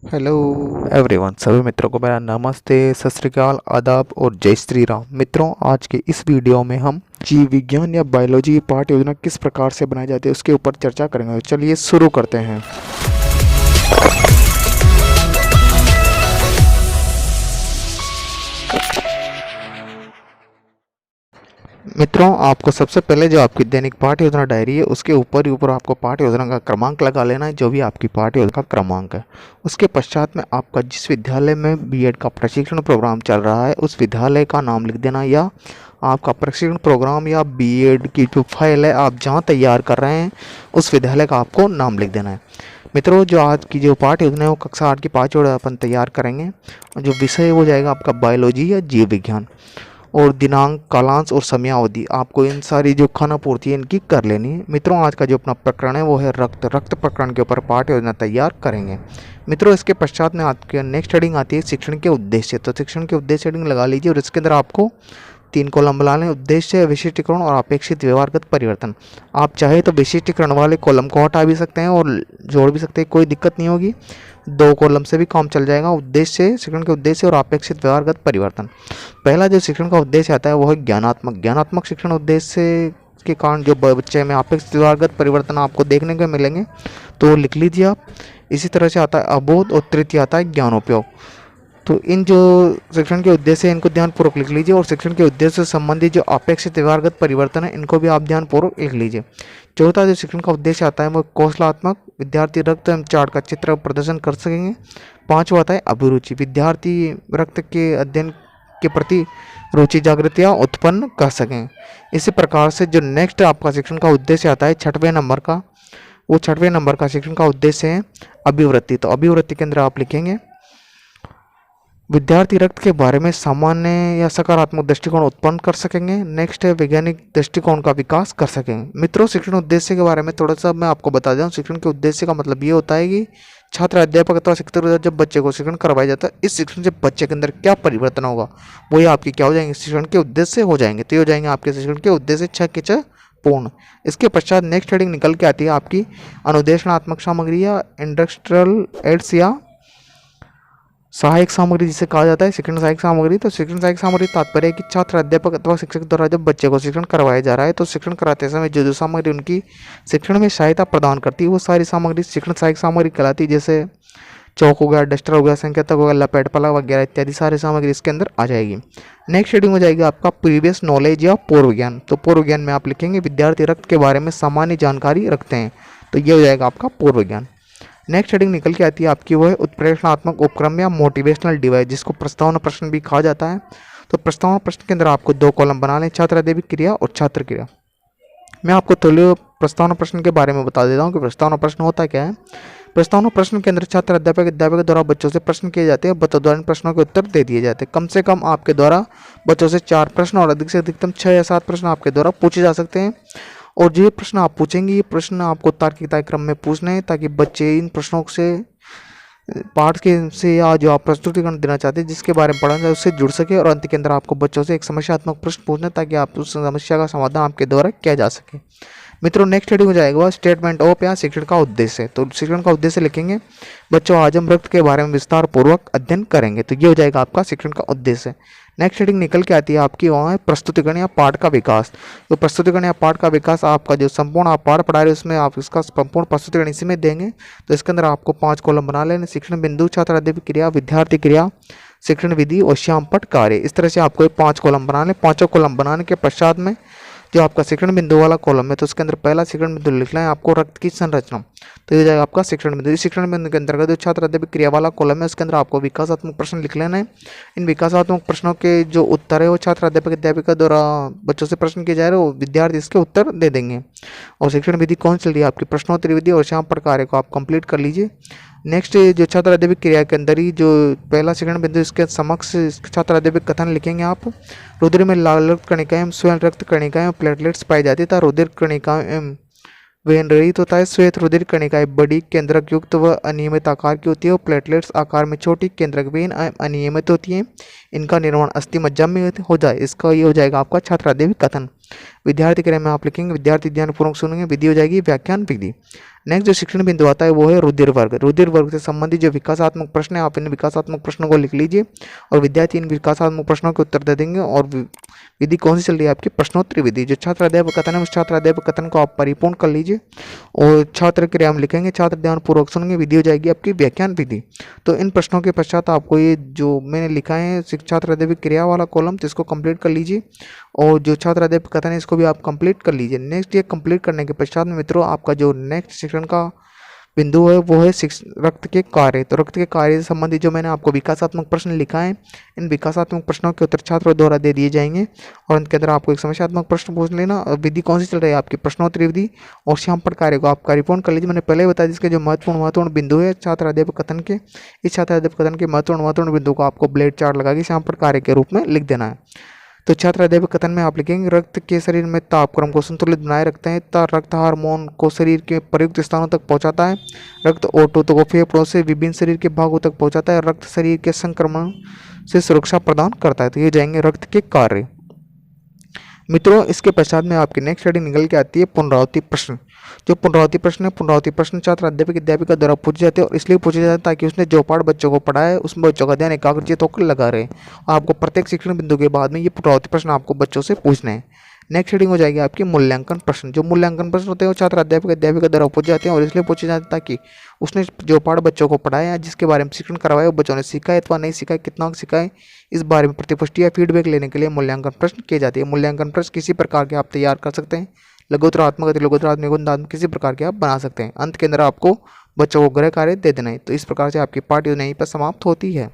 Hello everyone, सभी मित्रों को मेरा नमस्ते, सत श्री अकाल, आदाब और जय श्री राम। मित्रों, आज के इस वीडियो में हम जीव विज्ञान या बायोलॉजी पाठ योजना किस प्रकार से बनाई जाती है उसके ऊपर चर्चा करेंगे। तो चलिए शुरू करते हैं। मित्रों, आपको सबसे पहले जो आपकी दैनिक पाठ्य योजना डायरी है उसके ऊपर ही ऊपर आपको पाठ्य योजना का क्रमांक लगा लेना है, जो भी आपकी पाठ्य योजना का क्रमांक है। उसके पश्चात में आपका जिस विद्यालय में बीएड का प्रशिक्षण प्रोग्राम चल रहा है उस विद्यालय का नाम लिख देना, या आपका प्रशिक्षण प्रोग्राम या बीएड की जो फाइल है आप जहाँ तैयार कर रहे हैं उस विद्यालय का आपको नाम लिख देना है। मित्रों, जो आज की जो पाठ्य योजना है वो कक्षा 8 की पाँच अपन तैयार करेंगे। जो विषय हो जाएगा आपका बायोलॉजी या जीव विज्ञान, और दिनांक, कालांश और समयावधि आपको इन सारी जो खाना पूर्ति है इनकी कर लेनी है। मित्रों, आज का जो अपना प्रकरण है वो है रक्त प्रकरण के ऊपर पाठ्य योजना तैयार करेंगे। मित्रों, इसके पश्चात में आपके नेक्स्ट हेडिंग आती है शिक्षण के उद्देश्य। तो शिक्षण के उद्देश्य हेडिंग लगा लीजिए और इसके अंदर आपको 3 कॉलम बना लें। उद्देश्य, विशिष्टीकरण और अपेक्षित व्यवहारगत परिवर्तन। आप चाहे तो विशिष्टीकरण वाले कॉलम को हटा भी सकते हैं और जोड़ भी सकते हैं, कोई दिक्कत नहीं होगी। 2 कॉलम से भी काम चल जाएगा। उद्देश्य, शिक्षण के उद्देश्य और अपेक्षित व्यवहारगत परिवर्तन। पहला जो शिक्षण का उद्देश्य आता है वो है ज्ञानात्मक शिक्षण उद्देश्य के कारण जो बच्चे में अपेक्षित व्यवहारगत परिवर्तन आपको देखने को मिलेंगे तो लिख लीजिए आप। इसी तरह से आता है अबोध और तृतीय आता है ज्ञानोपयोग। तो इन जो शिक्षण के उद्देश्य है इनको ध्यानपूर्वक लिख लीजिए, और शिक्षण के उद्देश्य से संबंधित जो अपेक्षित व्यवहारगत परिवर्तन है इनको भी आप ध्यानपूर्वक लिख लीजिए। चौथा जो शिक्षण का उद्देश्य आता है वो कौशलात्मक, विद्यार्थी रक्त एवं चार्ट का चित्र प्रदर्शन कर सकेंगे। 5वां आता है अभिरुचि, विद्यार्थी रक्त के अध्ययन के प्रति रुचि जागृतियाँ उत्पन्न कर सकें। इसी प्रकार से जो नेक्स्ट आपका शिक्षण का उद्देश्य आता है 6वें नंबर का, वो 6वें नंबर का शिक्षण का उद्देश्य है अभिवृत्ति। तो अभिवृत्ति के अंदर आप लिखेंगे विद्यार्थी रक्त के बारे में सामान्य या सकारात्मक दृष्टिकोण उत्पन्न कर सकेंगे। नेक्स्ट है वैज्ञानिक दृष्टिकोण का विकास कर सकेंगे। मित्रों, शिक्षण उद्देश्य के बारे में थोड़ा सा मैं आपको बता दूं। शिक्षण के उद्देश्य का मतलब ये होता है कि छात्र, अध्यापक अथवा शिक्षक जब बच्चे को शिक्षण करवाया जाता है इस शिक्षण से बच्चे के अंदर क्या परिवर्तन होगा वही आपकी क्या हो जाएंगे, शिक्षण के उद्देश्य हो जाएंगे। तो ये हो जाएंगे आपके शिक्षण के उद्देश्य 6 के 6 पूर्ण। इसके पश्चात नेक्स्ट हेडिंग निकल के आती है आपकी अनुदेशनात्मक सामग्री या इंडस्ट्रियल एड्स या सहायक सामग्री जिसे कहा जाता है शिक्षण सहायक सामग्री। तो शिक्षण सहायक सामग्री तात्पर्य है कि छात्र, अध्यापक अथवा शिक्षक द्वारा जब बच्चे को शिक्षण करवाया जा रहा है तो शिक्षण कराते समय जो सामग्री उनकी शिक्षण में सहायता प्रदान करती है वो सारी सामग्री शिक्षण सहायक सामग्री कहलाती है। जैसे चौक हो गया, डस्टर हो गया, संकेतक हो गया, लपेट पलक वगैरह इत्यादि सारी सामग्री इसके अंदर आ जाएगी। नेक्स्ट हेडिंग हो जाएगी आपका प्रीवियस नॉलेज या पूर्व ज्ञान। तो पूर्व ज्ञान में आप लिखेंगे विद्यार्थी रक्त के बारे में सामान्य जानकारी रखते हैं। तो ये हो जाएगा आपका पूर्व ज्ञान। नेक्स्ट हेडिंग निकल के आती है आपकी वो है उत्प्रेरणात्मक उपक्रम या मोटिवेशनल डिवाइस, जिसको प्रस्तावना प्रश्न भी कहा जाता है। तो प्रस्तावना प्रश्न के अंदर आपको 2 कॉलम बना लें, छात्र अध्ययन क्रिया और छात्र क्रिया। मैं आपको थोड़ी प्रस्तावना प्रश्न के बारे में बता देता हूँ कि प्रस्तावना प्रश्न होता क्या है। प्रस्तावना प्रश्न के अंदर छात्र, अध्यापक द्वारा बच्चों से प्रश्न किए जाते हैं, बच्चों द्वारा इन प्रश्नों के उत्तर दे दिए जाते हैं। कम से कम आपके द्वारा बच्चों से 4 प्रश्न और अधिक से अधिकतम 6 या 7 प्रश्न आपके द्वारा पूछे जा सकते हैं। और जो ये प्रश्न आप पूछेंगे ये प्रश्न आपको तार्किकता क्रम में पूछने हैं, ताकि बच्चे इन प्रश्नों से पाठ के से या जो आप प्रस्तुतिकरण देना चाहते हैं जिसके बारे में पढ़ा जाए उससे जुड़ सके। और अंत के अंदर आपको बच्चों से एक समस्यात्मक प्रश्न पूछना ताकि आप उस समस्या का समाधान आपके द्वारा किया जा सके। मित्रों, नेक्स्ट हेडिंग हो जाएगा स्टेटमेंट ऑफ या शिक्षण का उद्देश्य। तो शिक्षण का उद्देश्य लिखेंगे बच्चों, आज हम रक्त के बारे में विस्तार पूर्वक अध्ययन करेंगे। तो ये हो जाएगा आपका शिक्षण का उद्देश्य। नेक्स्ट हेडिंग निकल के आती है आपकी वहाँ है प्रस्तुतिकरण या पाठ का विकास। तो प्रस्तुतिकरण या पाठ का विकास आपका जो संपूर्ण आप पाठ पढ़ा रहे हैं उसमें आप इसका संपूर्ण प्रस्तुतिकरण इसी में देंगे। तो इसके अंदर आपको 5 कॉलम बना लेने, शिक्षण बिंदु, छात्र अध्ययन क्रिया, विद्यार्थी क्रिया, शिक्षण विधि और श्यामपट्ट कार्य। इस तरह से आपको 5 कॉलम बना लें। 5 कॉलम बनाने के पश्चात में जो आपका शिक्षण बिंदु वाला कॉलम है तो उसके अंदर पहला शिक्षण बिंदु लिखना है आपको रक्त की संरचना। तो ये हो जाएगा आपका शिक्षण बिंदु। इस शिक्षण बिंदु के अंतर्गत जो छात्र अध्ययन क्रिया वाला कॉलम है उसके अंदर आपको विकासात्मक प्रश्न लिख लेना है। इन विकासात्मक प्रश्नों के जो उत्तर है वो छात्र अध्यापक द्वारा बच्चों से प्रश्न किए जा रहे हैं, वो विद्यार्थी इसके उत्तर दे देंगे। और शिक्षण विधि कौन सी रही है आपकी प्रश्नोत्तरी विधि और श्यामपट्ट कार्य को आप कंप्लीट कर लीजिए। नेक्स्ट जो छात्र अध्ययन क्रिया के अंदर ही जो पहला शिक्षण बिंदु इसके समक्ष छात्र अध्ययन कथन लिखेंगे आप। रुधिर में लाल रक्त कणिकाएं एवं स्वयं रक्त कणिकाएं प्लेटलेट्स पाई जाती है। रुधिर कणिकाएं एवं वेन रहित होता है। श्वेत रुधिर कणिकाएं बड़ी, केंद्रक युक्त व अनियमित आकार की होती है और प्लेटलेट्स आकार में छोटी, केंद्रक वेन अनियमित होती है। इनका निर्माण अस्थि मज्जा में हो जाए, इसका ये हो जाएगा आपका छात्र अध्ययन कथन। विद्यार्थी क्रिया में आप लिखेंगे विद्यार्थी ध्यानपूर्वक सुनेंगे, विधि हो जाएगी व्याख्यान विधि। नेक्स्ट जो शिक्षण बिंदु आता है वो है रुधिर वर्ग। रुधिर वर्ग से संबंधित जो विकासात्मक प्रश्न है आप इन विकासात्मक प्रश्नों को लिख लीजिए और विद्यार्थी इन विकासात्मक प्रश्नों के उत्तर दे देंगे। और विधि कौन सी चल रही है आपकी? प्रश्नोत्तरी विधि। जो छात्र अध्यापक कथन है उस छात्र अध्यापक कथन को आप परिपूर्ण कर लीजिए और छात्र क्रिया में लिखेंगे, छात्र ध्यानपूर्वक सुनेंगे, विधि हो जाएगी आपकी व्याख्यान विधि। तो इन प्रश्नों के पश्चात आपको ये जो मैंने लिखा है छात्र अध्यापक क्रिया वाला कॉलम, तो इसको कंप्लीट कर लीजिए और जो छात्र अध्यापक कथन है इसको भी आप कंप्लीट कर लीजिए। नेक्स्ट ये कंप्लीट करने के पश्चात में मित्रों आपका जो नेक्स्ट शिक्षण का बिंदु है वो है रक्त के कार्य। तो रक्त के कार्य से संबंधित जो मैंने आपको विकासात्मक प्रश्न लिखा है इन विकासात्मक प्रश्नों के उत्तर छात्रों द्वारा दे दिए जाएंगे और इनके अंदर आपको एक समस्यात्मक प्रश्न पूछ लेना। और विधि कौन सी चल रही है आपकी? प्रश्नोत्तरी विधि। और श्यामपट्ट कार्य को आप कार्यपूर्ण कर लीजिए। मैंने पहले ही बताया जिसके जो महत्वपूर्ण बिंदु है छात्र अध्यापक कथन के, इस छात्र अध्यापक कथन के महत्वपूर्ण बिंदु को आपको ब्लेड चार्ट लगा के श्यामपट्ट कार्य के रूप में लिख देना है। तो छात्र अध्यापक कथन में आप लिखेंगे रक्त के शरीर में तापक्रम को संतुलित बनाए रखते हैं तथा रक्त हार्मोन को शरीर के प्रयुक्त स्थानों तक पहुंचाता है। रक्त ओटो को फेफड़ों से विभिन्न शरीर के भागों तक पहुंचाता है। रक्त शरीर के संक्रमण से सुरक्षा प्रदान करता है। तो ये जाएंगे रक्त के कार्य। मित्रों इसके पश्चात में आपकी नेक्स्ट हेडिंग निकल के आती है पुनरावृत्ति प्रश्न। जो पुनरावृत्ति प्रश्न है, पुनरावृत्ति प्रश्न छात्र अध्यापक अध्यापिका द्वारा पूछे जाते हैं और इसलिए पूछे जाते हैं ताकि उसने जो पाठ बच्चों को पढ़ाया है उसमें बच्चों का ध्यान एकाग्रचित होकर लगा रहे। आपको प्रत्येक शिक्षण बिंदु के बाद में ये पुनरावृत्ति प्रश्न आपको बच्चों से पूछने हैं। नेक्स्ट हेडिंग हो जाएगी आपकी मूल्यांकन प्रश्न। जो मूल्यांकन प्रश्न होते हैं वो छात्र अध्यापक अध्यापिका द्वारा पूछे जाते हैं और इसलिए पूछे जाते हैं ताकि उसने जो पाठ बच्चों को पढ़ाया है जिसके बारे में शिक्षण करवाया वो बच्चों ने सीखा है अथवा नहीं सीखा है, कितना सीखा है, इस बारे में प्रतिपुष्टि या फीडबैक लेने के लिए मूल्यांकन प्रश्न किए जाते हैं। मूल्यांकन प्रश्न किसी प्रकार के आप तैयार कर सकते हैं, लघुत्तरात्मक लघुत्तरात्मक निबंधात्मक किसी प्रकार के आप बना सकते हैं। अंत के अंदर आपको बच्चों को गृह कार्य दे देना है। तो इस प्रकार से आपकी पाठ योजना यहीं पर समाप्त होती है।